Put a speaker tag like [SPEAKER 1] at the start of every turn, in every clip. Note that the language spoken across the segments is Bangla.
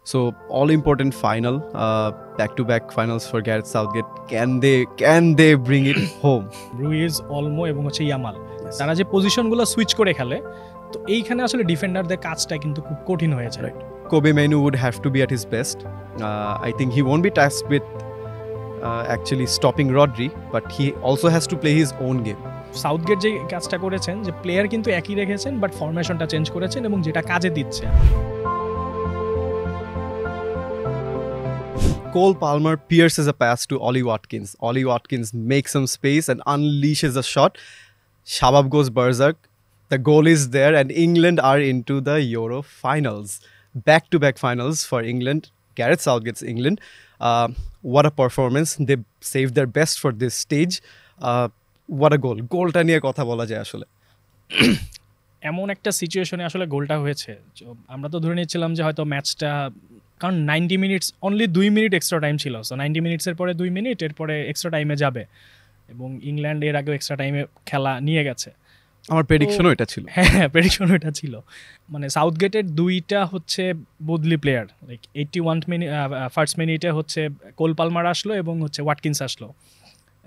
[SPEAKER 1] So all important final, back-to-back finals for Gareth Southgate. Can they bring it home?
[SPEAKER 2] ব্রুইজ, অলমো এবং হচ্ছে ইয়ামাল, তারা যে পজিশনগুলো সুইচ করে খেলে, তো এইখানে আসলে ডিফেন্ডারদের কাজটা কিন্তু খুব কঠিন হয়ে যায়।
[SPEAKER 1] Right. Kobe Mainoo would have to be at his best. I think he won't be tasked with actually stopping Rodri, but he also has to play his own game.
[SPEAKER 2] Southgate যে কাজটা করেছেন, যে প্লেয়ার কিন্তু একই রেখেছেন বাট ফরমেশনটা চেঞ্জ করেছেন এবং যেটা কাজে দিচ্ছে।
[SPEAKER 1] Cole Palmer pierces a pass to Ollie Watkins. Ollie Watkins makes some space and unleashes a shot. Shabab goes berserk. The goal is there, and England are into the Euro finals. Back-to-back finals for England. Gareth Southgate's England. What a performance. They saved their best for this stage. What a goal. গোলটা নিয়ে কথা বলা যায় আসলে।
[SPEAKER 2] এমন একটা সিচুয়েশনে আসলে গোলটা হয়েছে, আমরা তো ধরে নিচ্ছিলাম যে হয়তো ম্যাচটা, কারণ 90 minutes, only 2 minute extra time ছিল, সো 90 মিনিটসের পরে 2 মিনিট, এরপরে এক্সট্রা টাইমে যাবে এবং ইংল্যান্ড এর আগেও এক্সট্রা টাইমে খেলা নিয়ে গেছে।
[SPEAKER 1] আমার প্রেডিকশনও এটা ছিল।
[SPEAKER 2] হ্যাঁ, প্রেডিকশনও এটা ছিল। মানে সাউথগেটের দুইটা হচ্ছে বদলি প্লেয়ার, লাইক 81 মিনিট, ফার্স্ট মিনিটে হচ্ছে কোল পালমার আসলো এবং হচ্ছে ওয়াটকিন্স আসলো।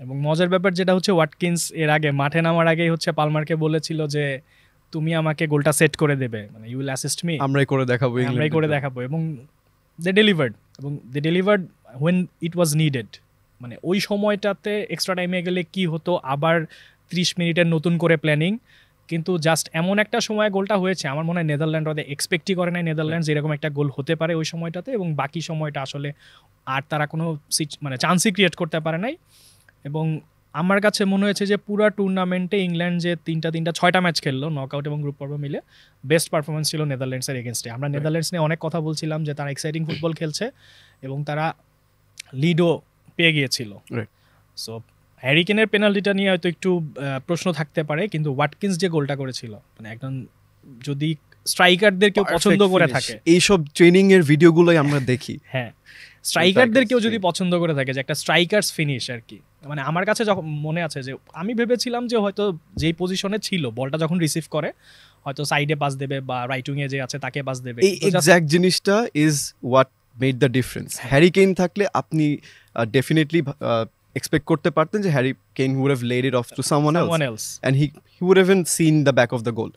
[SPEAKER 2] এবং মজার ব্যাপার যেটা হচ্ছে, ওয়াটকিন্স এর আগে মাঠে নামার আগেই হচ্ছে পালমারকে বলেছিল যে তুমি আমাকে গোলটা সেট করে দেবে, মানে ইউ উইল অ্যাসিস্ট মি,
[SPEAKER 1] আমরাই করে দেখাবো,
[SPEAKER 2] এবং they delivered when it was needed. মানে ওই সময়টাতে এক্সট্রা টাইমে গেলে কি হতো, আবার 30 মিনিটের নতুন করে প্ল্যানিং, কিন্তু জাস্ট এমন একটা সময় গোলটা হয়েছে, আমার মনে হয় নেদারল্যান্ড ওদের এক্সপেক্টই করে নাই নেদারল্যান্ডস এরকম একটা গোল হতে পারে ওই সময়টাতে, এবং বাকি সময়টা আসলে আর তারা কোনো মানে চান্সই ক্রিয়েট করতে পারে নাই। এবং আমার কাছে মনে হয়েছে যে পুরা টুর্নামেন্টে ইংল্যান্ড যে 6টা ম্যাচ খেললো নকআউট এবং গ্রুপ পর্ব মিলে, বেস্ট পারফরমেন্স ছিল নেদারল্যান্ডসের এগেনস্টে। আমরা নেদারল্যান্ডস নিয়ে অনেক কথা বলছিলাম যে তারা এক্সাইটিং ফুটবল খেলছে এবং তারা লিডও পেয়ে গিয়েছিল। সো হ্যারি কেনের পেনাল্টিটা নিয়ে হয়তো একটু প্রশ্ন থাকতে পারে, কিন্তু ওয়াটকিন্স যে গোলটা করেছিল, মানে একদম যদি স্ট্রাইকারদের কেউ পছন্দ করে থাকে,
[SPEAKER 1] এইসব ট্রেনিং এর ভিডিওগুলোই আমরা দেখি,
[SPEAKER 2] হ্যাঁ, স্ট্রাইকারদের কেউ যদি পছন্দ করে থাকে যে একটা স্ট্রাইকারস ফিনিশ আর কি, মানে আমার কাছে যখন মনে আছে যে আমি ভেবেছিলাম যে হয়তো যেই পজিশনে ছিল বলটা যখন রিসিভ করে হয়তো সাইডে পাস দেবে বা রাইট উইং এ যে আছে তাকে পাস দেবে।
[SPEAKER 1] এই এক্স্যাক্ট জিনিসটা is what made the difference. Harry Kane থাকলে আপনি ডেফিনেটলি expect করতে পারতেন যে Harry Kane would have laid it off to someone else and he would have even seen the back of the goal,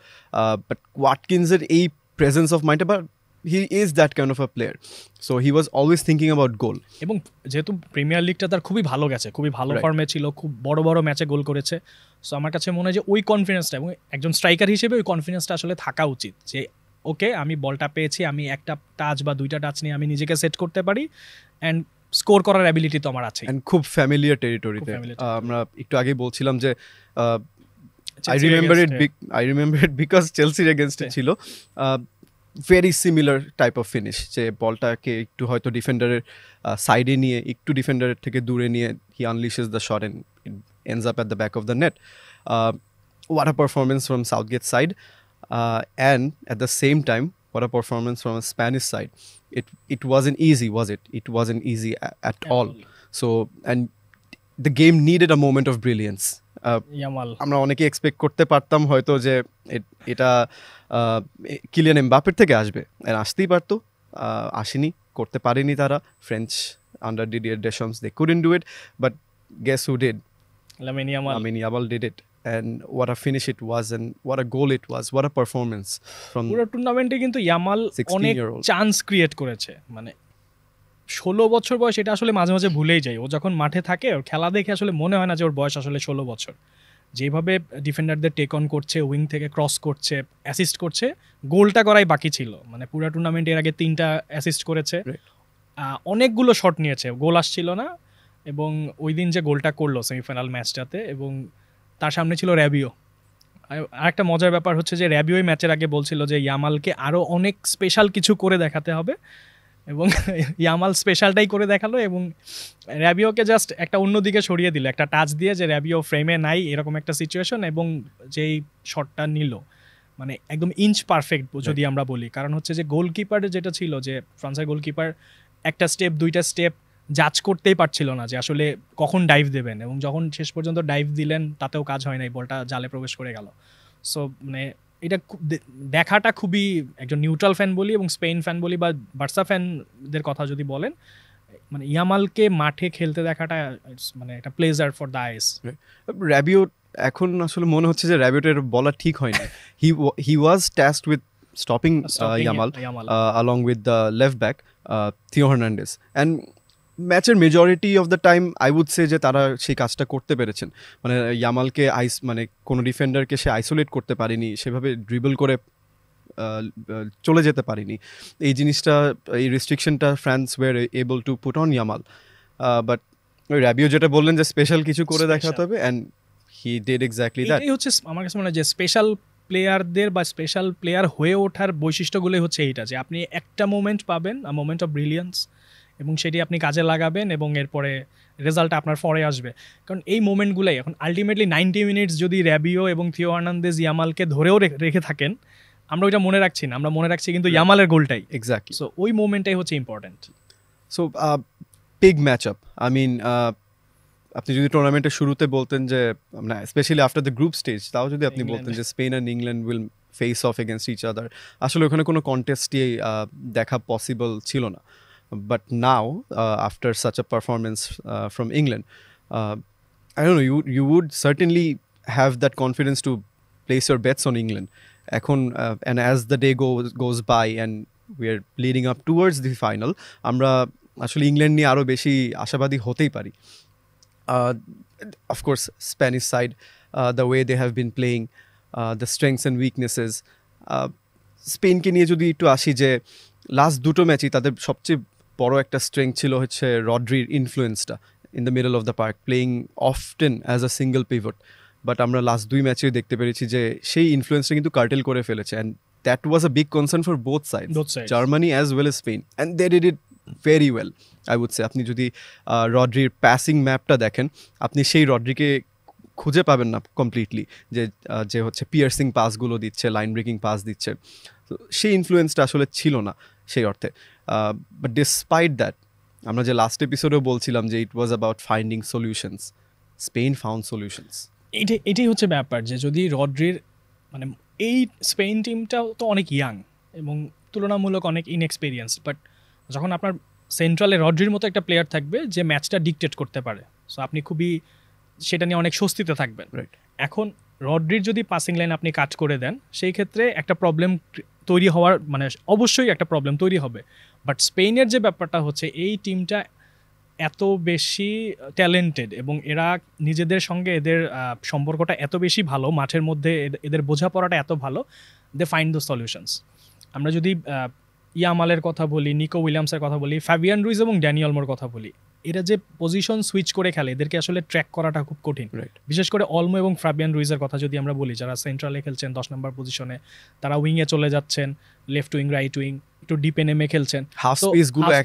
[SPEAKER 1] but Watkins এর এই presence of mind, but he is that kind of a player, so he was always thinking about goal.
[SPEAKER 2] এবং যেহেতু প্রিমিয়ার লিগটা তার খুবই ভালো গেছে, খুবই ভালো ফর্মে ছিল, খুব বড় বড় ম্যাচে গোল করেছে, সো আমার কাছে মনে হয় যে ওই কনফিডেন্সটা, এবং একজন স্ট্রাইকার হিসেবে ওই কনফিডেন্সটা আসলে থাকা উচিত যে ওকে আমি বলটা পেয়েছি, আমি একটা টাচ বা দুইটা টাচ নিয়ে আমি নিজেকে সেট করতে পারি অ্যান্ড স্কোর করার অ্যাবিলিটি তো আমার আছে।
[SPEAKER 1] এন্ড খুব ফ্যামিলিয়ার টেরিটরিতে, আমরা একটু আগে বলছিলাম যে I remember it because চেলসির এগেইনস্ট ছিল, very similar type of finish, যে বলটাকে একটু হয়তো ডিফেন্ডারের সাইডে নিয়ে একটু ডিফেন্ডারের থেকে দূরে নিয়ে he unleashes the shot and ends up at the back of the net. What a performance from Southgate side, and at the same time what a performance from a Spanish side. It wasn't easy, was it? It wasn't easy at all. So, and the game needed a moment of brilliance. আমরা অনেকে এক্সপেক্ট করতে পারতাম হয়তো যে এটা কিলিয়ান এমবাপ্পের থেকে আসবে, আর আসতেই পারতো, আসেনি, করতে পারেনি তারা। French under Didier Deschamps, they couldn't do it, but guess who did?
[SPEAKER 2] Lamine
[SPEAKER 1] Yamal did it, and what a finish it was, and what a goal it was, what a performance from
[SPEAKER 2] পুরো টুর্নামেন্টে। কিন্তু ইয়ামাল অনেক চান্স ক্রিয়েট করেছে, মানে 16 বছর বয়স, এটা আসলে মাঝে মাঝে ভুলেই যায়। ও যখন মাঠে থাকে ওর খেলা দেখে আসলে মনে হয় না যে ওর বয়স আসলে 16 বছর। যেভাবে ডিফেন্ডারদের টেক অন করছে, উইং থেকে ক্রস করছে, অ্যাসিস্ট করছে, গোলটা করাই বাকি ছিল। মানে পুরো টুর্নামেন্টের আগে 3টা অ্যাসিস্ট করেছে, অনেকগুলো শট নিয়েছে, গোল আসছিল না। এবং ওই দিন যে গোলটা করলো সেমিফাইনাল ম্যাচটাতে, এবং তার সামনে ছিল র্যাবিও। আরেকটা মজার ব্যাপার হচ্ছে যে র্যাবিওই ম্যাচের আগে বলছিল যে ইয়ামালকে আরও অনেক স্পেশাল কিছু করে দেখাতে হবে, এবং ইয়ামাল স্পেশালটাই করে দেখালো, এবং র্যাবিওকে জাস্ট একটা অন্যদিকে সরিয়ে দিল একটা টাচ দিয়ে, যে র্যাবিও ফ্রেমে নাই এরকম একটা সিচুয়েশন, এবং যেই শটটা নিল মানে একদম ইঞ্চ পারফেক্ট যদি আমরা বলি। কারণ হচ্ছে যে গোলকিপারের যেটা ছিল, যে ফ্রান্সের গোলকিপার একটা স্টেপ দুইটা স্টেপ জাজ করতেই পারছিল না যে আসলে কখন ডাইভ দেবেন, এবং যখন শেষ পর্যন্ত ডাইভ দিলেন তাতেও কাজ হয় নাই, বলটা জালে প্রবেশ করে গেল। সো মানে এটা দেখাটা খুবই একজন নিউট্রাল ফ্যান বলি এবং স্পেন ফ্যান বলি বা বার্সা ফ্যানদের কথা যদি বলেন, মানে ইয়ামালকে মাঠে খেলতে দেখাটা মানে একটা প্লেজার ফর দ্য আইস।
[SPEAKER 1] র্যাবিওট এখন আসলে মনে হচ্ছে যে র্যাবিওটের বলা ঠিক হয়নি। হি ওয়াজ টাস্কড with stopping Yamal along with the left back Theo Hernandez, and ম্যাচের majority of the time I would say যে তারা সেই কাজটা করতে পেরেছেন। মানে ইয়ামালকে মানে কোনো ডিফেন্ডারকে সে আইসোলেট করতে পারেনি, সেভাবে ড্রিবল করে চলে যেতে পারিনি। এই জিনিসটা, এই রেস্ট্রিকশনটা France were able to put on Yamal. But ওই র্যাবিও যেটা বললেন যে স্পেশাল কিছু করে দেখাতে হবে, and he did exactly that.
[SPEAKER 2] এই হচ্ছে আমার কাছে মনে হয় যে স্পেশাল প্লেয়ারদের বা স্পেশাল প্লেয়ার হয়ে ওঠার বৈশিষ্ট্যগুলোই হচ্ছে এইটা, যে আপনি একটা মোমেন্ট পাবেন, মোমেন্ট অফ ব্রিলিয়ান্স, এবং সেটি আপনি কাজে লাগাবেন এবং এরপরে রেজাল্ট আপনার পরে আসবে। কারণ এই মোমেন্টগুলোই এখন আলটিমেটলি 90 মিনিটস যদি র্যাবিও এবং থিও হার্নান্দেজ ইয়ামালকে ধরেও রেখে থাকেন, আমরা ওইটা মনে রাখছি না, আমরা মনে রাখছি কিন্তু ইয়ামালের গোলটাই।
[SPEAKER 1] এক্স্যাক্টলি।
[SPEAKER 2] সো ওই মোমেন্টটাই হচ্ছে important.
[SPEAKER 1] So big match up. I mean আপনি যদি টুর্নামেন্টের শুরুতে বলতেন যে specially after the group stage, তাও যদি আপনি বলতেন যে Spain and England will face off against each other, আসলে ওখানে কোনো কন্টেস্টই দেখা পসিবল ছিল না। But now, after such a performance from England, I don't know, you would certainly have that confidence to place your bets on England. And as the day goes by and we are leading up towards the final, আমরা আসলে ইংল্যান্ড নিয়ে আরও বেশি আশাবাদী হতেই পারি। Of course, Spanish side, the way they have been playing, the strengths and weaknesses. স্পেনকে নিয়ে যদি একটু আসি, যে লাস্ট দুটো ম্যাচই তাদের সবচেয়ে বড় একটা স্ট্রেংথ ছিল হচ্ছে রড্রির ইনফ্লুয়েন্সটা in the middle of the park, playing often as a single pivot. But আমরা লাস্ট দুই ম্যাচেও দেখতে পেরেছি যে সেই ইনফ্লুয়েন্সটা কিন্তু কার্টেল করে ফেলেছে, and that was a big concern for both sides, Germany as well as Spain, and they did it very well I would say. আপনি যদি রড্রির প্যাসিং ম্যাপটা দেখেন, আপনি সেই রড্রিকে খুঁজে পাবেন না কমপ্লিটলি, যে হচ্ছে পিয়ার্সিং পাসগুলো দিচ্ছে, লাইন ব্রেকিং পাস দিচ্ছে। তো সেই ইনফ্লুয়েন্সটা আসলে ছিল না সেই অর্থে। বাট ডিসপাইট দ্যাট, আমরা যে লাস্ট এপিসোডেও বলছিলাম যে it was about finding solutions, Spain found solutions.
[SPEAKER 2] এটাই হচ্ছে ব্যাপার, যে যদি রড্রির মানে এই স্পেন টিমটাও তো অনেক ইয়াং এবং তুলনামূলক অনেক ইনএক্সপিরিয়েন্স, বাট যখন আপনার সেন্ট্রালে রড্রির মতো একটা প্লেয়ার থাকবে যে ম্যাচটা ডিকটেট করতে পারে, সো আপনি খুবই সেটা নিয়ে অনেক স্বস্তিতে থাকবেন। এখন রড্রির যদি পাসিং লাইন আপনি কাট করে দেন, সেই ক্ষেত্রে একটা প্রবলেম তৈরি হওয়ার মানে অবশ্যই একটা প্রবলেম তৈরি হবে। বাট স্পেনের যে ব্যাপারটা হচ্ছে, এই টিমটা এত বেশি ট্যালেন্টেড এবং এরা নিজেদের সঙ্গে এদের সম্পর্কটা এত বেশি ভালো, মাঠের মধ্যে এদের বোঝাপড়াটা এত ভালো, দে ফাইন্ড দ্য সলিউশনস। আমরা যদি ইয়ামালের কথা বলি, নিকো উইলিয়ামসের কথা বলি, ফ্যাবিয়ান রুইজ এবং ড্যানি অলমোর কথা বলি, এরা যে পজিশন সুইচ করে খেলে, এদেরকে আসলে ট্র্যাক করাটা খুব কঠিন। বিশেষ করে অলমো এবং ফ্যাবিয়ান রুইজের কথা যদি আমরা বলি, যারা সেন্ট্রালে খেলছেন 10 নম্বর পজিশনে, তারা উইংয়ে চলে যাচ্ছেন, লেফট উইং, রাইট উইং, একটু ডিপে নেমে খেলছেন,
[SPEAKER 1] হাফ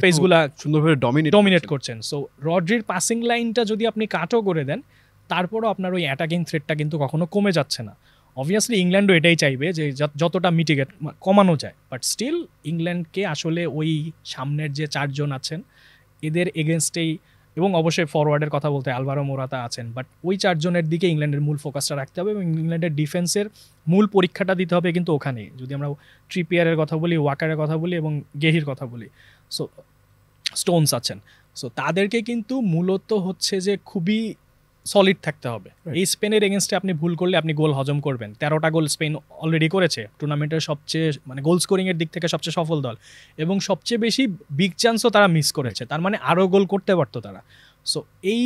[SPEAKER 1] স্পেসগুলো সুন্দরভাবে
[SPEAKER 2] ডমিনেট করছেন। সো রড্রির পাসিং লাইনটা যদি আপনি কাটও করে দেন, তারপরও আপনার ওই অ্যাটাকিং থ্রেটটা কিন্তু কখনো কমে যাচ্ছে না। অবভিয়াসলি ইংল্যান্ডও এটাই চাইবে যে যতটা মিটিগেট কমানো যায়, বাট স্টিল ইংল্যান্ডকে আসলে ওই সামনের যে 4 জন আছেন এদের এগেনস্টেই, এবং অবশ্যই ফরওয়ার্ডের কথা বলতে আলভারো মোরাতা আছেন, বাট ওই 4 জনের দিকে ইংল্যান্ডের মূল ফোকাসটা রাখতে হবে এবং ইংল্যান্ডের ডিফেন্সের মূল পরীক্ষাটা দিতে হবে কিন্তু ওখানেই। যদি আমরা ট্রিপিয়ারের কথা বলি, ওয়াকারের কথা বলি এবং গেহির কথা বলি, সো স্টোনস আছেন, সো তাদেরকে কিন্তু মূলত হচ্ছে যে খুবই সলিড থাকতে হবে। এই স্পেনের এগেনস্টে আপনি ভুল করলে আপনি গোল হজম করবেন। 13টা গোল স্পেন অলরেডি করেছে, টুর্নামেন্টের সবচেয়ে মানে গোল স্কোরিংয়ের দিক থেকে সবচেয়ে সফল দল, এবং সবচেয়ে বেশি বিগ চান্সও তারা মিস করেছে, তার মানে আরও গোল করতে পারতো তারা। সো এই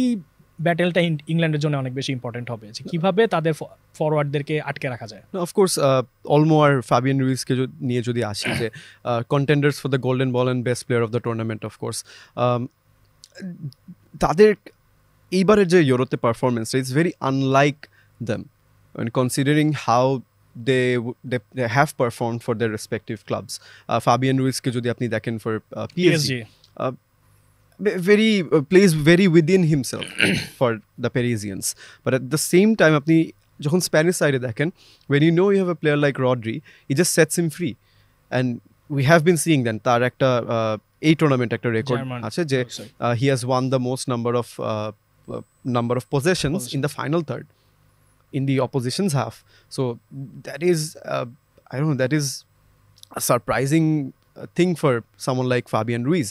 [SPEAKER 2] ব্যাটেলটা ইংল্যান্ডের জন্য অনেক বেশি ইম্পর্টেন্ট হবে, যে কীভাবে তাদের ফরওয়ার্ডদেরকে আটকে রাখা যায়।
[SPEAKER 1] অফকোর্স অলমো আর ফাবিয়ান রুইজকে নিয়ে যদি আসি, যে contenders for the golden ball and best player of the tournament, of course তাদের এইবারের যে ইউরোতে performance, it's very unlike them considering how they have performed for their respective clubs. Fabian Ruizকে যদি আপনি দেখেন for PSG, very plays very within himself for the Parisians, but at the same time আপনি যখন স্প্যানিশ সাইডে দেখেন, when you know you have a player like Rodri, he just sets him free, and we have been seeing that তার একটা এই টুর্নামেন্ট একটা রেকর্ড আছে যে he has won the most number of possessions in the final third. in the opposition's half. So that is I don't know, that is a surprising thing for someone like Fabian Ruiz.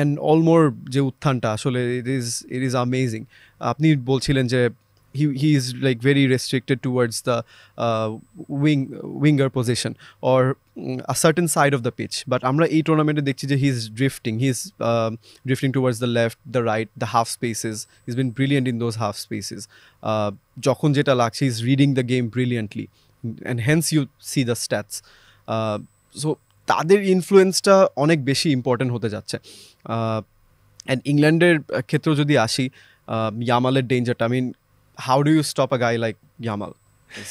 [SPEAKER 1] And Olmoর যে উত্থানটা আসলে it is amazing. আপনি বলছিলেন যে he is like very restricted towards the winger position or a certain side of the pitch, but আমরা এই টুর্নামেন্টে দেখছি যে he is drifting towards the left, the right, the half spaces. He's been brilliant in those half spaces. যখন যেটা লাগছে he's reading the game brilliantly, and hence you see the stats. So তাদের ইনফ্লুয়েন্সটা অনেক বেশি ইম্পর্টেন্ট হতে যাচ্ছে। অ্যান্ড ইংল্যান্ডের ক্ষেত্রেও যদি আসি, ইয়ামালের ডেঞ্জারটা, I mean, how do you stop a guy like Yamal,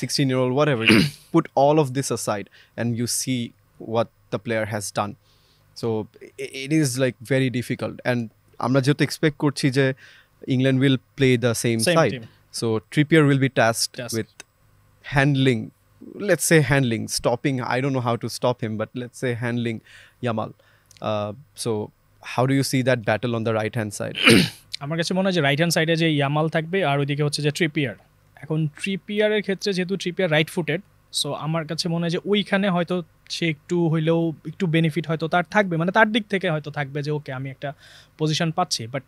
[SPEAKER 1] 16-year-old, whatever? You put all of this aside and you see what the player has done. So it is like very difficult. And আমরা যেহেতু এক্সপেক্ট করছি যে England will play the same side. Team. So Trippier will be tasked with handling, let's say stopping, I don't know how to stop him, but let's say handling Yamal. So how do you see that battle on the right hand side?
[SPEAKER 2] আমার কাছে মনে হয় যে রাইট হ্যান্ড সাইডে যে ইয়ামাল থাকবে আর ওইদিকে হচ্ছে যে ট্রিপিয়ার। এখন ট্রিপিয়ারের ক্ষেত্রে যেহেতু ট্রিপিয়ার রাইট ফুটেড, সো আমার কাছে মনে হয় যে ওইখানে হয়তো সে একটু হইলেও একটু বেনিফিট হয়তো তার থাকবে, মানে তার দিক থেকে হয়তো থাকবে যে ওকে আমি একটা পজিশন পাচ্ছি, বাট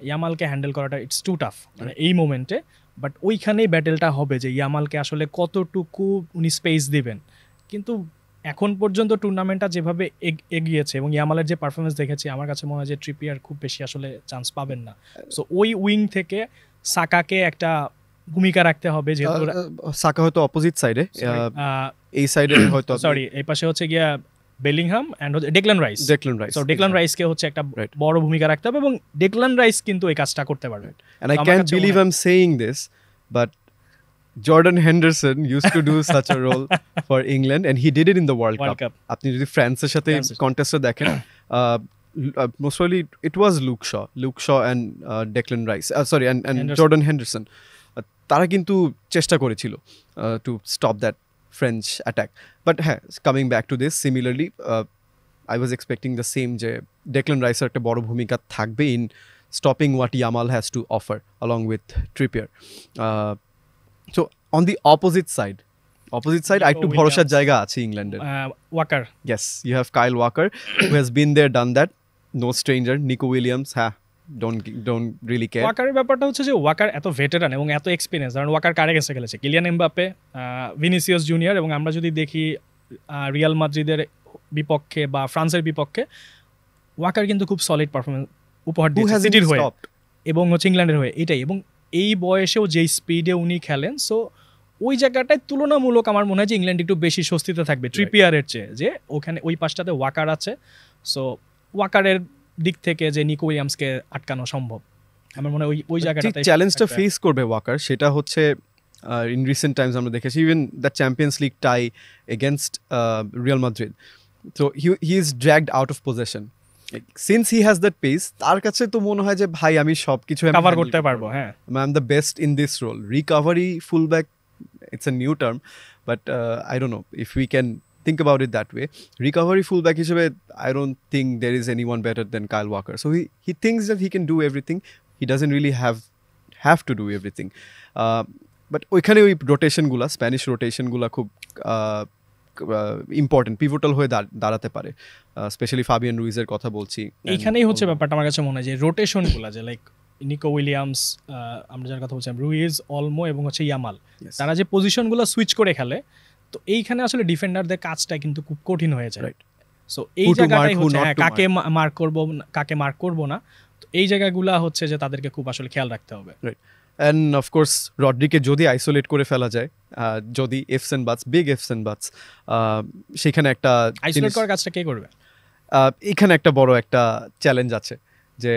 [SPEAKER 2] ইয়ামালকে হ্যান্ডেল করাটা ইটস টু টাফ মানে এই মোমেন্টে। বাট ওইখানেই ব্যাটেলটা হবে যে ইয়ামালকে আসলে কতটুকু উনি স্পেস দিবেন। কিন্তু এখন পর্যন্ত টুর্নামেন্টটা যেভাবে এগিয়েছে এবং ইয়ামালের যে পারফরমেন্স দেখেছি, আমার কাছে মনে হয় যে ট্রিপিয়ার খুব বেশি আসলে চান্স পাবেন না। সো ওই উইং থেকে সাকাকে একটা ভূমিকা রাখতে হবে, যেহেতু
[SPEAKER 1] সাকা হয়তো অপোজিট সাইডে, এই সাইডে হয়তো
[SPEAKER 2] সরি এই পাশে হচ্ছে গিয়া Bellingham and Declan Rice. So Declan রাইসকে হচ্ছে একটা বড় ভূমিকা রাখতে হবে এবং ডেকলান রাইস কিন্তু এই কাজটা করতে পারবে।
[SPEAKER 1] And I can't believe I'm saying this, but Jordan Henderson used to do such a role for England, and he did it in the World Cup. আপনি যদি ফ্রান্সের সাথে কন্টেস্টে দেখেন, most probably it was Luke Shaw and Declan Rice, sorry, and Jordan Henderson. তারা কিন্তু চেষ্টা করেছিল to stop that French attack. But coming back to this, similarly, I was expecting the same, যে Declan Rice একটা বড় ভূমিকা থাকবে in stopping what Yamal has to offer along with Trippier. So on the opposite side একটু ভরসার জায়গা আছে ইংল্যান্ডের।
[SPEAKER 2] Waker,
[SPEAKER 1] yes, you have Kyle Walker who has been there, done that, no stranger. Nico Williams, don't really care.
[SPEAKER 2] ওয়াকারের ব্যাপারটা হচ্ছে যে ওয়াকার এত ভেটেরান এবং এত এক্সপিরিয়েন্স, কারণ ওয়াকার কারে গেছে খেলেছে কিলিয়ান এমবাপ্পে, ভিনিসিয়াস জুনিয়র, এবং আমরা যদি দেখি রিয়াল মাদ্রিদের বিপক্ষে বা ফ্রান্সের বিপক্ষে ওয়াকার কিন্তু খুব সলিড পারফরমেন্স উপহার দিয়েছে সিটির হয়ে এবং হচ্ছে ইংল্যান্ডের হয়ে, এটাই। এবং এই বয়সেও যেই স্পিডে উনি খেলেন, সো ওই জায়গাটায় তুলনামূলক আমার মনে হয় যে ইংল্যান্ড একটু বেশি স্বস্তিতে থাকবে ট্রিপিয়ারের চেয়ে, যে ওখানে ওই পাশটাতে ওয়াকার আছে। সো ওয়াকারের দিক থেকে যে নিকো উইলিয়ামসকে আটকানো সম্ভব, আমার মনে হয় ওই জায়গাটাতে
[SPEAKER 1] চ্যালেঞ্জটা ফেস করবে ওয়াকার। সেটা হচ্ছে in recent times আমরা দেখেছি even the Champions League tie against Real Madrid, so he is dragged out of possession. Since he has that pace, তার কাছে তো মনে হয় যে ভাই আমি সবকিছু
[SPEAKER 2] কভার করতে পারবো, হ্যাঁ
[SPEAKER 1] I am the best in this role. Recovery fullback, it's a new term, but I don't know if we can think about it that way. Recovery fullback হিসেবে I don't think there is anyone better than Kyle Walker. So he thinks that he can do everything. He doesn't really have to do everything. But ওইখানে ওই রোটেশনগুলা, স্প্যানিশ রোটেশনগুলা খুব ইম্পর্টেন্ট, পিভটাল হয়ে দাঁড়াতে পারে। স্পেশালি ফাবিয়ান রুইজের কথা বলছি,
[SPEAKER 2] এইখানেই হচ্ছে ব্যাপারটা আমার কাছে মনে হয় যে রোটেশনগুলা, যে লাইক নিকো উইলিয়ামস, আমরা যার কথা বলছিলাম রুইজ, অলমো এবং হচ্ছে ইয়ামাল, তারা যে পজিশনগুলো সুইচ করে খেলে, তো এইখানে আসলে ডিফেন্ডারদের কাজটা কিন্তু খুব কঠিন হয়ে যায়। সো এই জায়গাটাই হচ্ছে কাকে মার্ক করব না, তো এই জায়গাগুলা হচ্ছে যে তাদেরকে খুব আসলে খেয়াল রাখতে হবে।
[SPEAKER 1] অ্যান্ড অফকোর্স রড্রিকে যদি আইসোলেট করে ফেলা যায়, যদি ifs and buts, big ifs and buts, সেখানে একটা
[SPEAKER 2] আইসোলেট করার কাজটা কে করবে?
[SPEAKER 1] এখানে একটা বড় একটা চ্যালেঞ্জ আছে, যে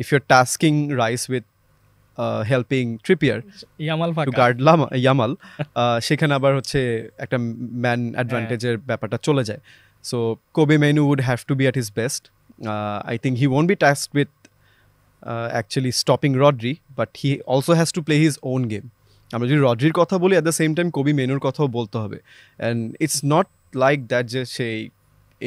[SPEAKER 1] if you are tasking Rice with helping Trippier to guard Yamal, সেখানে আবার হচ্ছে একটা ম্যান অ্যাডভান্টেজের ব্যাপারটা চলে যায়। So Kobbie Mainoo would have to be at his best. I think he won't be tasked with actually stopping Rodri, but he also has to play his own game. আমরা যদি রড্রির কথা বলি, at the same time Covey মেনুর কথাও বলতে হবে, and it's not like that যে সেই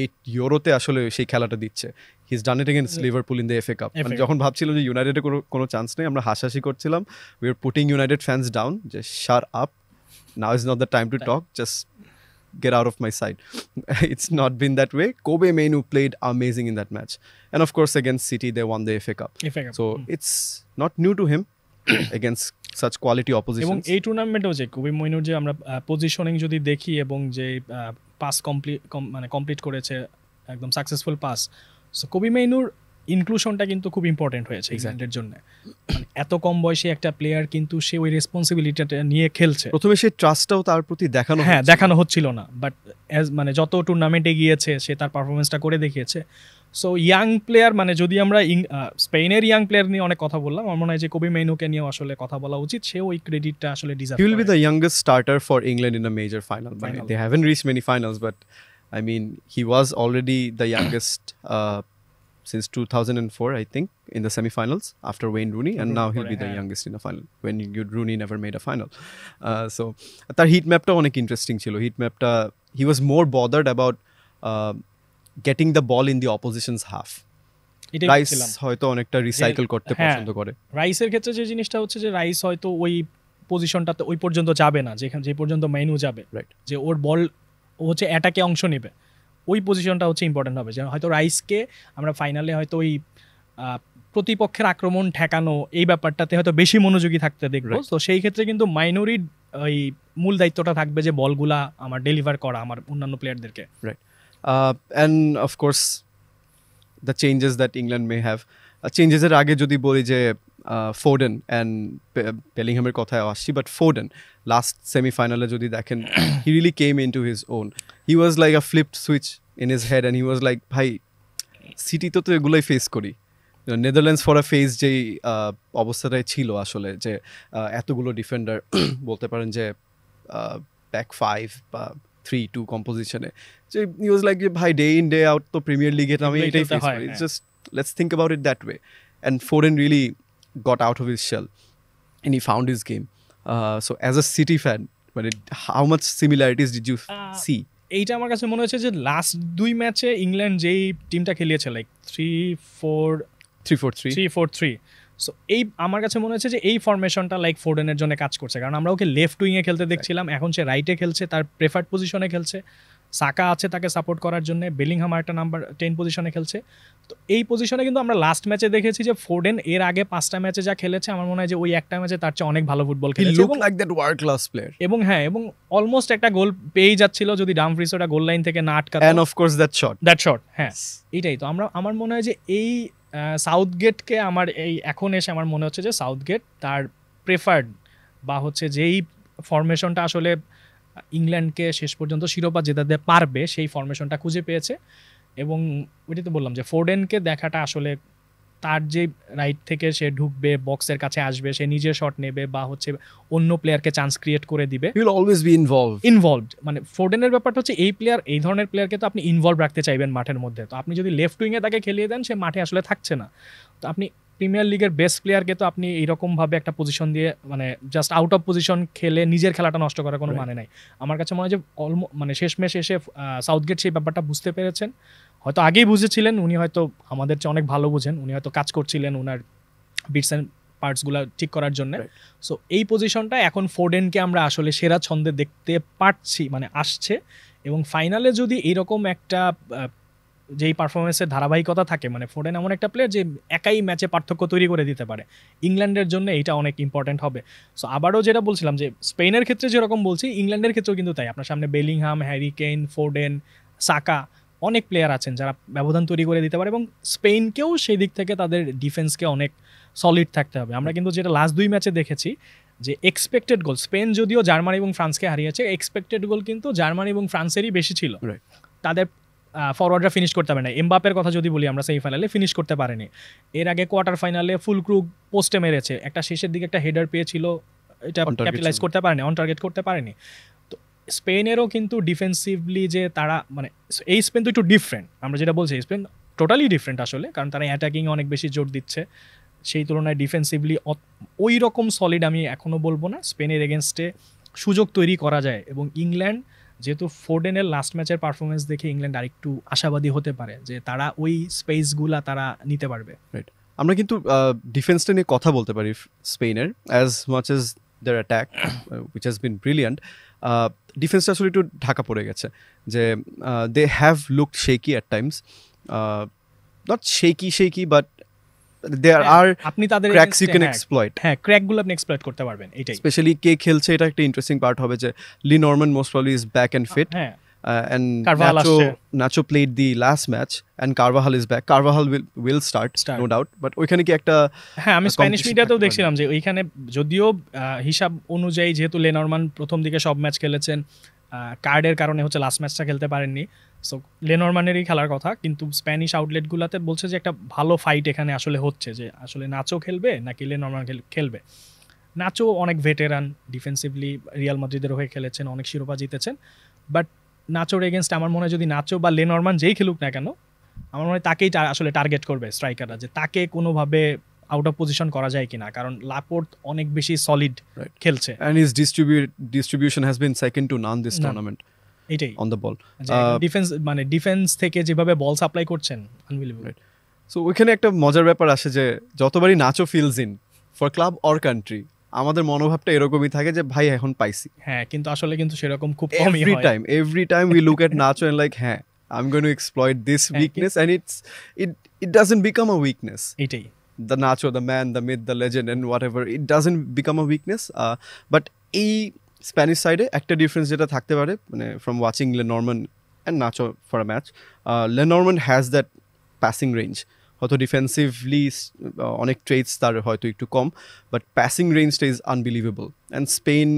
[SPEAKER 1] এই ইউরোতে আসলে সেই খেলাটা দিচ্ছে। He is done it against Liverpool in the FA cup. মানে যখন ভাবছিলাম যে ইউনাইটেডের কোনো চান্স নেই, আমরা হাসাহাসি করছিলাম, we are putting United fans down, যে shut up, now is not the time to talk, just get out of my sight. It's not been that way. Kobe Mainoo played amazing in that match. And of course, against City, they won the FA Cup. So it's not new to him against such quality opposition.
[SPEAKER 2] এবং এই টুর্নামেন্টেও যে কোবে মইনুর যে আমরা পজিশনিং যদি দেখি এবং যে পাস কমপ্লিট করেছে, একদম successful pass, so Kobbie Mainoo ইনক্লুশনটা কিন্তু খুব ইম্পর্টেন্ট হয়েছে ইংল্যান্ডের জন্য। মানে এত কম বয়সে একটা প্লেয়ার কিন্তু সে ওই রেসপন্সিবিলিটিটা নিয়ে খেলছে।
[SPEAKER 1] প্রথমে সেই ট্রাস্টটাও তার প্রতি
[SPEAKER 2] দেখানো হচ্ছিল না, বাট মানে যত টুর্নামেন্টে গিয়েছে সে তার পারফরমেন্সটা করে দেখিয়েছে। সো ইয়াং প্লেয়ার, মানে যদি আমরা স্পেনের ইয়াং প্লেয়ার নিয়ে অনেক কথা বললাম, আমার মনে হয় যে কোবে মেইনুকে নিয়েও আসলে কথা বলা উচিত, সেও ওই ক্রেডিটটা আসলে ডিজার্ভ করে।
[SPEAKER 1] He will be the youngest starter for England in a major final. They haven't reached many finals, but I mean he was already the youngest since 2004, I think, in the semi-finals after Wayne Rooney, and now he'll be the youngest in a final when Rooney never made a final. So tar heat map ta onek interesting chilo. Heat map ta he was more bothered about getting the ball in the opposition's half. Rice হয়তো অনেকটা রিসাইকেল করতে পছন্দ করে।
[SPEAKER 2] রাইসের ক্ষেত্রে যে জিনিসটা হচ্ছে যে রাইস হয়তো ওই পজিশনটাতে ওই পর্যন্ত যাবে না যে পর্যন্ত মেইনু যাবে, যে ওর বল হচ্ছে অ্যাটাকে অংশ নেবে, ওই পজিশনটা হচ্ছে ইম্পর্টেন্ট হবে। যেন হয়তো রাইসকে আমরা ফাইনালে হয়তো ওই প্রতিপক্ষের আক্রমণ ঠেকানো এই ব্যাপারটাতে হয়তো বেশি মনোযোগী থাকতে দেখবো। তো সেই ক্ষেত্রে কিন্তু মাইনরি ওই মূল দায়িত্বটা থাকবে যে বলগুলা আমার ডেলিভার করা আমার অন্যান্য প্লেয়ারদেরকে।
[SPEAKER 1] Right, and of course the changes that England may have, চেঞ্জেসের আগে যদি বলি যে ফোডেন অ্যান্ড বেলিংহামের কথায় আসছি, বাট ফোডেন লাস্ট সেমিফাইনালে যদি দেখেন, হি really came in to his own. He was like a flipped switch in his head and he was like, ভাই সিটিতে তো এগুলোই ফেস করি, নেদারল্যান্ডস ফর আ ফেস যেই অবস্থাটাই ছিল আসলে, যে এতগুলো ডিফেন্ডার বলতে পারেন যে ব্যাক 5 বা 3-2 কম্পোজিশনে, যে হি ওয়াজ লাইক, ভাই ডে ইন ডে আউট তো প্রিমিয়ার লিগে আমি এটাই ফেস করি, just let's think about it that way. And Foden really got out of his shell and he found his game. So as a City fan, how much similarities did you see?
[SPEAKER 2] এইটা আমার কাছে মনে হচ্ছে যে লাস্ট 2 ম্যাচে ইংল্যান্ড যেই টিমটা খেলিয়েছে, লাইক 3-4-3, সো এই আমার কাছে মনে হচ্ছে যে এই ফরমেশনটা লাইক ফোডেনের জন্য কাজ করছে, কারণ আমরা ওকে লেফট উইংয়ে খেলতে দেখছিলাম, এখন সে রাইটে খেলছে, তার প্রেফার্ড পজিশনে খেলছে, সাকা আছে তাকে সাপোর্ট করার জন্য, বেলিংহাম একটা নাম্বার 10 পজিশনে খেলছে। তো এই পজিশনে কিন্তু আমরা লাস্ট ম্যাচে দেখেছি যে ফোডেন এর আগে 5টা ম্যাচে যা খেলেছে, আমার মনে হয় যে ওই একটা ম্যাচে তার চেয়ে অনেক ভালো ফুটবল খেলেছে,
[SPEAKER 1] এবং like that world class player, এবং
[SPEAKER 2] এবং অলমোস্ট একটা গোল পেয়ে যাচ্ছিল যদি ডামফ্রিজ ওটা গোল লাইন থেকে না আটকাতো,
[SPEAKER 1] and of course that shot,
[SPEAKER 2] হ্যাঁ এটাই তো আমার মনে হয় যে এই সাউথগেটকে আমার এই এখন এসে আমার মনে হচ্ছে যে সাউথগেট তার প্রেফার্ড বা হচ্ছে যেই ফরমেশনটা আসলে ইংল্যান্ডকে শেষ পর্যন্ত শিরোপা জেতাতে পারবে সেই ফরমেশনটা খুঁজে পেয়েছে। এবং ওইটাই তো বললাম যে ফোডেনকে দেখাটা আসলে তার যে রাইট থেকে সে ঢুকবে, বক্সের কাছে আসবে, সে নিজে শট নেবে বা হচ্ছে অন্য প্লেয়ারকে চান্স ক্রিয়েট করে দিবে,
[SPEAKER 1] he will always be
[SPEAKER 2] involved. মানে ফোডেনের ব্যাপারটা হচ্ছে এই ধরনের প্লেয়ারকে তো আপনি ইনভলভ রাখতে চাইবেন মাঠের মধ্যে, তো আপনি যদি লেফট উইংয়ে তাকে খেলিয়ে দেন সে মাঠে আসলে থাকছে না। তো আপনি প্রিমিয়ার লিগের বেস্ট প্লেয়ারকে তো আপনি এইরকমভাবে একটা পজিশন দিয়ে মানে জাস্ট আউট অফ পজিশন খেলে নিজের খেলাটা নষ্ট করার কোনো মানে নাই। আমার কাছে মনে হয় যে মানে শেষমেশ এসে সাউথগেট সেই ব্যাপারটা বুঝতে পেরেছেন, হয়তো আগেই বুঝেছিলেন, উনি হয়তো আমাদের চেয়ে অনেক ভালো বুঝেন, উনি হয়তো কাজ করছিলেন ওনার বিটস অ্যান্ড পার্টসগুলো ঠিক করার জন্য। সো এই পজিশনটা এখন ফোডেনকে আমরা আসলে সেরা ছন্দে দেখতে পারছি, মানে আসছে। এবং ফাইনালে যদি এইরকম একটা যেই পারফরমেন্সের ধারাবাহিকতা থাকে, মানে ফোডেন এমন একটা প্লেয়ার যে একাই ম্যাচে পার্থক্য তৈরি করে দিতে পারে, ইংল্যান্ডের জন্য এইটা অনেক ইম্পর্টেন্ট হবে। সো আবারও যেটা বলছিলাম যে স্পেনের ক্ষেত্রে যেরকম বলছি, ইংল্যান্ডের ক্ষেত্রেও কিন্তু তাই। আপনার সামনে বেলিংহাম, হ্যারি কেইন, ফোডেন, সাকা, অনেক প্লেয়ার আছেন যারা ব্যবধান তৈরি করে দিতে পারে, এবং স্পেনকেও সেই দিক থেকে তাদের ডিফেন্সকে অনেক সলিড থাকতে হবে। আমরা কিন্তু যেটা লাস্ট 2 ম্যাচে দেখেছি যে এক্সপেক্টেড গোল, স্পেন যদিও জার্মানি এবং ফ্রান্সকে হারিয়েছে, এক্সপেক্টেড গোল কিন্তু জার্মানি এবং ফ্রান্সেরই বেশি ছিল। তাদের ফরওয়ার্ডরা ফিনিশ করতে পারে না। এমবাপের কথা যদি বলি, আমরা সেমিফাইনালে ফিনিশ করতে পারেনি, এর আগে কোয়ার্টার ফাইনালে ফুল ক্রুগ পোস্টে মেরেছে, একটা শেষের দিকে একটা হেডার পেয়েছিল, এটা ক্যাপিটালাইজ করতে পারেনি, অন টার্গেট করতে পারেনি। তো স্পেনেরও কিন্তু ডিফেন্সিভলি যে তারা মানে এই স্পেন তো একটু ডিফারেন্ট, আমরা যেটা বলছি স্পেন টোটালি ডিফারেন্ট আসলে, কারণ তারা অ্যাটাকিংয়ে অনেক বেশি জোর দিচ্ছে, সেই তুলনায় ডিফেন্সিভলি ওই রকম সলিড আমি এখনও বলবো না। স্পেনের এগেনস্টে সুযোগ তৈরি করা যায়, এবং ইংল্যান্ড যেহেতু ফোর্ডেনের লাস্ট ম্যাচের পারফরমেন্স দেখে ইংল্যান্ড আরেকটু আশাবাদী হতে পারে যে তারা ওই স্পেসগুলা তারা নিতে পারবে।
[SPEAKER 1] আমরা কিন্তু ডিফেন্সটা নিয়ে কথা বলতে পারি স্পেনের, as much as their attack which has been brilliant, ডিফেন্সটা আসলে একটু ঢাকা পড়ে গেছে, যে they have looked shaky at times, not shaky but there are
[SPEAKER 2] আপনি তাদের
[SPEAKER 1] cracks you can exploit.
[SPEAKER 2] হ্যাঁ, ক্র্যাকগুলো আপনি এক্সপ্লয়েট করতে পারবেন, এটাই।
[SPEAKER 1] স্পেশালি কে খেলছে, এটা একটা ইন্টারেস্টিং পার্ট হবে যে Le Normand most probably is back and fit,
[SPEAKER 2] হ্যাঁ,
[SPEAKER 1] and
[SPEAKER 2] Carvajal
[SPEAKER 1] Nacho played the last match and Carvajal is back. Carvajal will start no doubt, but ওইখানে কি একটা,
[SPEAKER 2] হ্যাঁ, আমি স্প্যানিশ মিডিয়াতেও দেখছিলাম যে ওইখানে যদিও হিসাব অনুযায়ী যেহেতু লেনরমান প্রথম দিকে সব ম্যাচ খেলেছেন, কার্ডের কারণে হচ্ছে লাস্ট ম্যাচটা খেলতে পারেননি, সো লেনরমানেরই খেলার কথা, কিন্তু স্প্যানিশ আউটলেটগুলোতে বলছে যে একটা ভালো ফাইট এখানে আসলে হচ্ছে, যে আসলে নাচো খেলবে নাকি লেনরমান খেলবে। নাচো অনেক ভেটেরান, ডিফেন্সিভলি রিয়াল মাদ্রিদের হয়ে খেলেছেন, অনেক শিরোপা জিতেছেন, বাট নাচোর এগেনস্ট আমার মনে হয় যদি নাচো বা লেনরমান যেই খেলুক না কেন, আমার মনে হয় তাকেই আসলে টার্গেট করবে স্ট্রাইকাররা, যে তাকে কোনোভাবে আউট অফ পজিশন করা যায় কিনা, কারণ লাপোর্ট অনেক বেশি সলিড খেলছে,
[SPEAKER 1] and his distribution has been second to none this tournament.
[SPEAKER 2] এটাই
[SPEAKER 1] on the ball,
[SPEAKER 2] ডিফেন্স থেকে যেভাবে বল সাপ্লাই করছেন আনবিলিভেবল।
[SPEAKER 1] সো ওইখানে একটা মজার ব্যাপার আসে যে যতবারই Nacho fills in for club or country, আমাদের মনোভাবটা এরকমই থাকে যে ভাই এখন পাইছি।
[SPEAKER 2] হ্যাঁ, কিন্তু আসলে কিন্তু সেরকম খুব কমই হয়।
[SPEAKER 1] every time we look at Nacho and like, হ্যাঁ, I'm going to exploit this weakness, and it doesn't become a weakness.
[SPEAKER 2] এটাই
[SPEAKER 1] The Nacho, the man, the myth, the legend and whatever, it doesn't become a weakness, but এই স্প্যানিশ সাইডে একটা ডিফারেন্স যেটা থাকতে পারে, মানে from watching Le Normand and Nacho for a match, Le Normand has that passing range, হয়তো ডিফেন্সিভলি অনেক ট্রেডস তার হয়তো একটু কম, বাট প্যাসিং রেঞ্জটা ইজ আনবিলিভেবল, অ্যান্ড স্পেন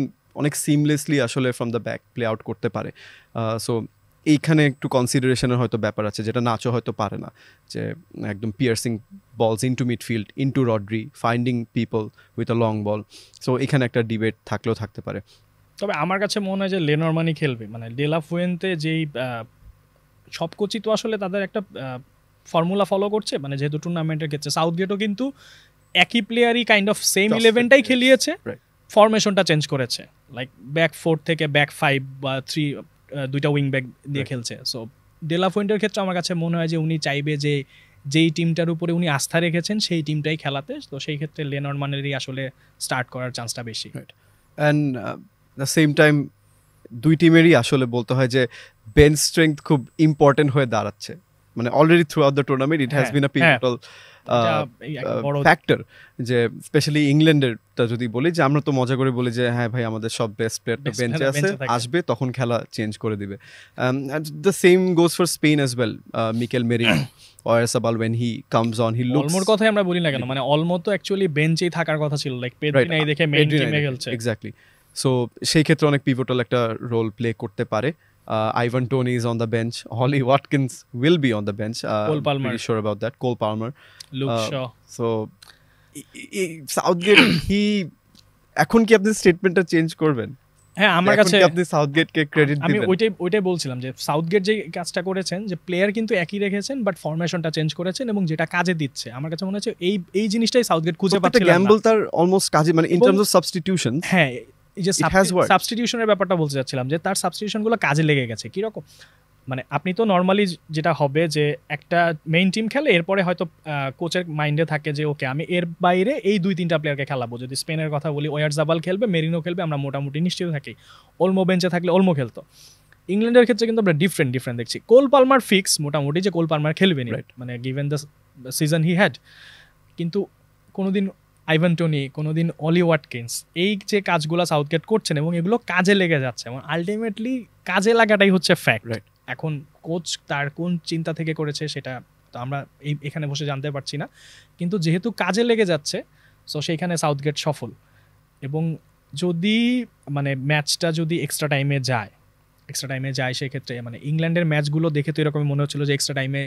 [SPEAKER 1] অনেক সিমলেসলি আসলে from the back play out করতে পারে। সো এইখানে একটু কনসিডারেশনের হয়তো ব্যাপার আছে, যেটা নাচো হয়তো পারে না, যে একদম পিয়ার্সিং বলস into midfield, into Rodri, finding people with a long ball. So এখানে একটা ডিবেট থাকলেও থাকতে পারে।
[SPEAKER 2] তবে আমার কাছে মনে হয় যে লেনরমানই খেলবে, মানে ডেলা ফুয়েন্তে যেই সব কোচই তো আসলে তাদের একটা ফর্মুলা ফলো করছে, মানে যেহেতু টুর্নামেন্টের ক্ষেত্রে সাউথগেটও কিন্তু একই প্লেয়ারই কাইন্ড অফ সেম 11টাই খেলিয়েছে, ফরমেশনটা চেঞ্জ করেছে, লাইক ব্যাক 4 থেকে ব্যাক 5 বা 3, দুইটা উইং ব্যাক দিয়ে খেলছে। সো ডেলা ফুয়েন্টের ক্ষেত্রে আমার কাছে মনে হয় যে উনি চাইবে যে যেই টিমটার উপরে উনি আস্থা রেখেছেন সেই টিমটাই খেলাতে, তো সেই ক্ষেত্রে লেনরমানেরই আসলে স্টার্ট করার চান্সটা বেশি।
[SPEAKER 1] অ্যান্ড দ্য সেম টাইম দুই টিমেরই আসলে বলতে হয় যে বেঞ্চ স্ট্রেংথ খুব ইম্পর্টেন্ট হয়ে দাঁড়াচ্ছে, মানে already throughout the tournament it has been a pivotal factor, যে স্পেশালি ইংল্যান্ডেরটা যদি বলি, যে আমরা তো মজা করে বলি যে হ্যাঁ ভাই আমাদের সব বেস্ট প্লেয়ার তো বেঞ্চে আছে, আসবে তখন খেলা চেঞ্জ করে দিবে। The same goes for Spain as well, Mikel Merino Oyarzabal when he comes on he looks,
[SPEAKER 2] অলমোর কথাই আমরা বলি না কেন, মানে অলমো তো অ্যাকচুয়ালি বেঞ্চেই থাকার কথা ছিল, লাইক পেড্রি নাই দেখে মেইন টিমে খেলছে।
[SPEAKER 1] এক্স্যাক্টলি, সো সেই ক্ষেত্রে অনেক পিভটাল একটা রোল প্লে করতে পারে। Ivan Toney is on the bench. Ollie Watkins will be on the bench.
[SPEAKER 2] Cole Palmer.
[SPEAKER 1] Pretty sure about that. Cole Palmer.
[SPEAKER 2] Luke Shaw.
[SPEAKER 1] So, Southgate, এখন কি আপনি স্টেটমেন্টটা চেঞ্জ করবেন?
[SPEAKER 2] হ্যাঁ, আমার কাছে
[SPEAKER 1] আপনি সাউথগেটকে ক্রেডিট দিবেন।
[SPEAKER 2] আমি ওইটাই বলছিলাম যে সাউথগেট যে কাজটা করেছেন, যে প্লেয়ার কিন্তু একই রেখেছেন বাট ফরমেশনটা চেঞ্জ করেছেন এবং যেটা কাজে দিচ্ছে, আমার কাছে মনে হচ্ছে এই জিনিসটাই সাউথগেট খুঁজে পাচ্ছিল না।
[SPEAKER 1] গ্যাম্বল তার অলমোস্ট কাজে, মানে ইন টার্মস অফ সাবস্টিটিউশনস,
[SPEAKER 2] হ্যাঁ, এই যে সাবস্টিটিউশনের ব্যাপারটা বলতে যাচ্ছিলাম, যে তার সাবস্টিটিউশনগুলো কাজে লেগে গেছে। কিরকম, মানে আপনি তো নর্মালি যেটা হবে যে একটা মেইন টিম খেলে, এরপরে হয়তো কোচের মাইন্ডে থাকে যে ওকে আমি এর বাইরে এই 2-3টা প্লেয়ারকে খেলাবো। যদি স্পেনের কথা বলি, ওয়ারজাবাল খেলবে, মেরিনো খেলবে, আমরা মোটামুটি নিশ্চিত থাকি। অলমো বেঞ্চে থাকলে অলমো খেলতো। ইংল্যান্ডের ক্ষেত্রে কিন্তু আমরা ডিফারেন্ট দেখছি। কোল পালমার ফিক্স মোটামুটি যে কোল পালমার খেলবেনি, মানে given the season he had, কিন্তু কোনোদিন আইভান টোনি, কোনোদিন অলি ওয়াটকিন্স, এই যে কাজগুলো সাউথগেট করছেন এবং এগুলো কাজে লেগে যাচ্ছে, এবং আলটিমেটলি কাজে লাগাটাই হচ্ছে ফ্যাক্ট। এখন কোচ তার কোন চিন্তা থেকে করেছে সেটা তো আমরা এখানে বসে জানতে পারছি না, কিন্তু যেহেতু কাজে লেগে যাচ্ছে, সো সেইখানে সাউথগেট সফল। এবং যদি মানে ম্যাচটা যদি এক্সট্রা টাইমে যায় সেক্ষেত্রে, মানে ইংল্যান্ডের ম্যাচগুলো দেখে তো এরকম মনে হচ্ছিল যে এক্সট্রা টাইমে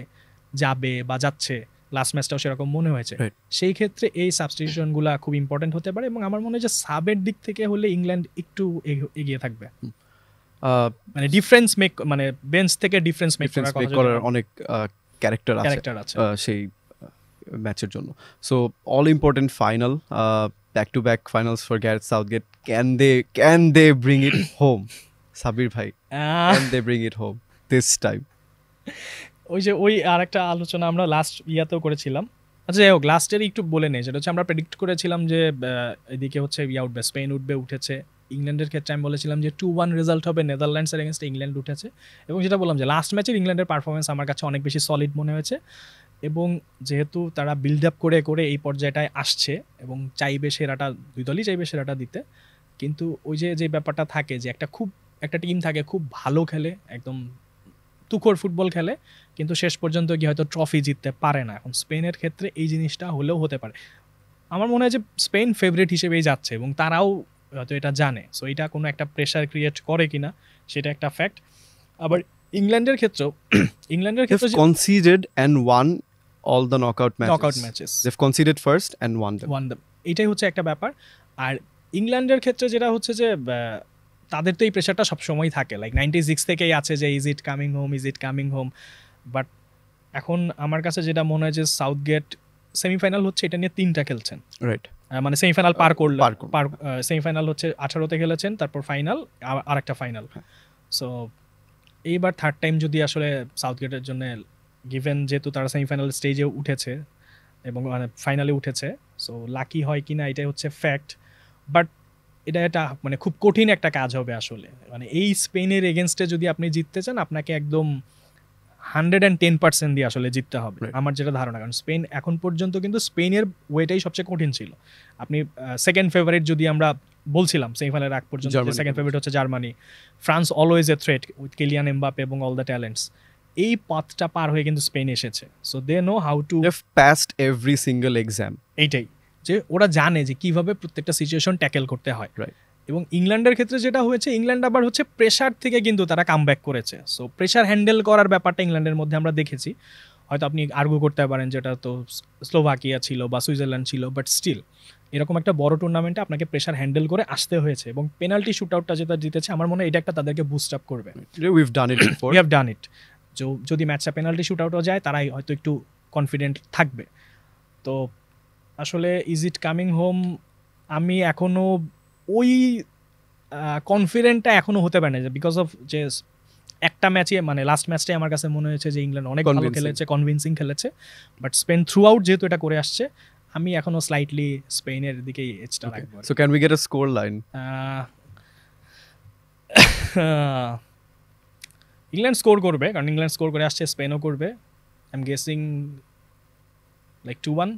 [SPEAKER 2] যাবে বা যাচ্ছে, লাস্ট ম্যাচটাও সেরকম মনে হয়েছে। সেই ক্ষেত্রে এই সাবস্টিটিউশনগুলো খুব ইম্পর্টেন্ট হতে পারে, এবং আমার মনে হয় যে সাবের দিক থেকে হলে ইংল্যান্ড একটু এগিয়ে থাকবে, মানে ডিফারেন্স মেক, মানে বেঞ্চ থেকে ডিফারেন্স মেক
[SPEAKER 1] করার অনেক ক্যারেক্টার আছে সেই ম্যাচের জন্য। So all important final, back to back finals for Gareth Southgate, can they bring it home? Sabir bhai, and they bring it home this time.
[SPEAKER 2] ওই আরেকটা আলোচনা আমরা লাস্ট ইয়াতেও করেছিলাম। আচ্ছা যাই হোক, লাস্টের একটু বলে নেই, সেটা হচ্ছে আমরা প্রেডিক্ট করেছিলাম যে এদিকে হচ্ছে উঠবে, স্পেন উঠেছে। ইংল্যান্ডের ক্ষেত্রে আমি বলেছিলাম যে 2-1 রেজাল্ট হবে, নেদারল্যান্ডসের এগেনস্টে ইংল্যান্ড উঠেছে। এবং যেটা বললাম যে লাস্ট ম্যাচের ইংল্যান্ডের পারফরমেন্স আমার কাছে অনেক বেশি সলিড মনে হয়েছে। এবং যেহেতু তারা বিল্ড আপ করে করে এই পর্যায়টায় আসছে এবং চাইবে সেরাটা, দুই দলই চাইবে সেরাটা দিতে, কিন্তু ওই যে ব্যাপারটা থাকে যে একটা টিম থাকে খুব ভালো খেলে, একদম তুখোর ফুটবল খেলে, কিন্তু শেষ পর্যন্ত গিয়ে হয়তো ট্রফি জিততে পারে না। এখন স্পেনের ক্ষেত্রে এই জিনিসটা হলেও হতে পারে। আমার মনে হয় যে স্পেন ফেভারিট হিসেবেই যাচ্ছে এবং তারাও হয়তো এটা জানে। সো এটা কোনো একটা প্রেশার ক্রিয়েট করে কিনা সেটা একটা ফ্যাক্ট। আবার ইংল্যান্ডের ক্ষেত্রে
[SPEAKER 1] conceded and won all the knockout
[SPEAKER 2] matches.
[SPEAKER 1] They've conceded first and won them.
[SPEAKER 2] এটাই হচ্ছে একটা ব্যাপার। আর ইংল্যান্ডের ক্ষেত্রে যেটা হচ্ছে যে তাদের তো এই প্রেশারটা সবসময় থাকে, লাইক 96 থেকেই আছে যে is it coming home. But এখন আমার কাছে যেটা মনে হয় যে সাউথগেট সেমিফাইনাল হচ্ছে এটা নিয়ে 3টা খেলছেন,
[SPEAKER 1] রাইট?
[SPEAKER 2] মানে সেমিফাইনাল সেমিফাইনাল হচ্ছে 18তে খেলেছেন, তারপর ফাইনাল, আর একটা ফাইনাল। সো এইবার থার্ড টাইম যদি আসলে সাউথগেটের জন্য গিভেন, যেহেতু তারা সেমিফাইনাল স্টেজে উঠেছে এবং মানে ফাইনালে উঠেছে, সো লাকি হয় কিনা এটাই হচ্ছে ফ্যাক্ট। বাট এটা মানে খুব কঠিন একটা কাজ হবে আসলে। মানে এই স্পেনের এগেনস্টে যদি আপনি জিততে চান, আপনাকে একদম 110% দিয়ে আসলে জিততে হবে, আমার যেটা ধারণা। কারণ স্পেন এখন পর্যন্ত কিন্তু স্পেনের ওয়েটাই সবচেয়ে কঠিন ছিল। আপনি সেকেন্ড ফেভারিট যদি আমরা বলছিলাম সেমিফাইনালের আগ পর্যন্ত, সেকেন্ড ফেভারিট হচ্ছে Germany, France always a threat with Kylian Mbappe এবং অল দ্য ট্যালেন্টস। এই পথটা পার হয়ে কিন্তু স্পেন এসেছে। So they know how to
[SPEAKER 1] past every single exam.
[SPEAKER 2] এইটাই যে ওরা জানে যে কিভাবে প্রত্যেকটা সিচুয়েশন ট্যাকেল করতে হয়। এবং ইংল্যান্ডের ক্ষেত্রে যেটা হয়েছে, ইংল্যান্ড আবার হচ্ছে প্রেশার থেকে কিন্তু তারা কামব্যাক করেছে। সো প্রেশার হ্যান্ডেল করার ব্যাপারটা ইংল্যান্ডের মধ্যে আমরা দেখেছি। হয়তো আপনি আর্গু করতে পারেন যেটা তো স্লোভাকিয়া ছিল বা সুইজারল্যান্ড ছিল, বাট স্টিল এরকম একটা বড় টুর্নামেন্টে আপনাকে প্রেশার হ্যান্ডেল করে আসতে হয়েছে। এবং পেনাল্টি শুট আউটটা যেটা জিতেছে, আমার মনে হয় এটা একটা তাদেরকে বুস্ট আপ করবে।
[SPEAKER 1] উই হ্যাভ ডান ইট।
[SPEAKER 2] যদি ম্যাচটা পেনাল্টি শুট আউটও যায়, তারাই হয়তো একটু কনফিডেন্ট থাকবে। তো আসলে ইজ ইট কামিং হোম, আমি এখনো ওই কনফিডেন্টটা এখনো হতে পারে না, বিকজ অফ যে একটা ম্যাচে, মানে লাস্ট ম্যাচটাই আমার কাছে মনে হয়েছে যে ইংল্যান্ড অনেক ভালো খেলেছে, কনভিনসিং খেলেছে। বাট স্পেন থ্রু আউট যেহেতু এটা করে আসছে, আমি এখনো স্লাইটলি স্পেনের দিকেই এজটা রাখবো।
[SPEAKER 1] So can we get a score line?
[SPEAKER 2] England score করবে, কারণ ইংল্যান্ড স্কোর করে আসছে, স্পেনও করবে। I am guessing like 2-1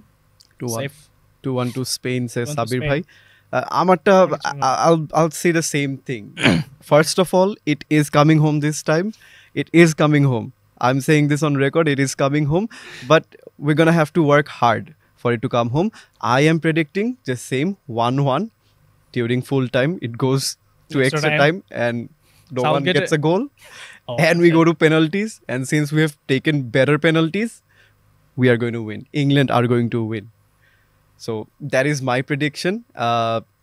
[SPEAKER 1] to Spain, says Sabir bhai. I'll say the same thing. First of all, it is coming home this time. It is coming home. I'm saying this on record. It is coming home, but we're gonna have to work hard for it to come home. I am predicting the same 1-1 during full time. It goes to extra time and no one gets a goal, and we go to penalties. And since we have taken better penalties, we are going to win. England are going to win. So that is my prediction,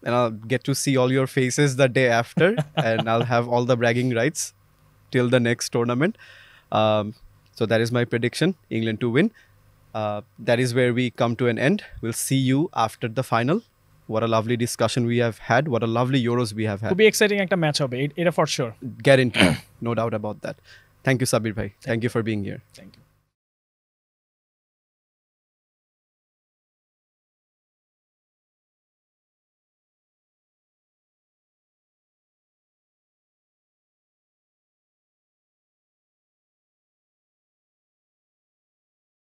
[SPEAKER 1] and I'll get to see all your faces the day after, and I'll have all the bragging rights till the next tournament. So that is my prediction, England to win. That is where we come to an end. We'll see you after the final. What a lovely discussion we have had. What a lovely Euros we have had.
[SPEAKER 2] Could be exciting একটা ম্যাচ হবে, এটা for sure.
[SPEAKER 1] Guaranteed. No doubt about that. Thank you, Sabir bhai. Thank you for being here.
[SPEAKER 2] Thank you.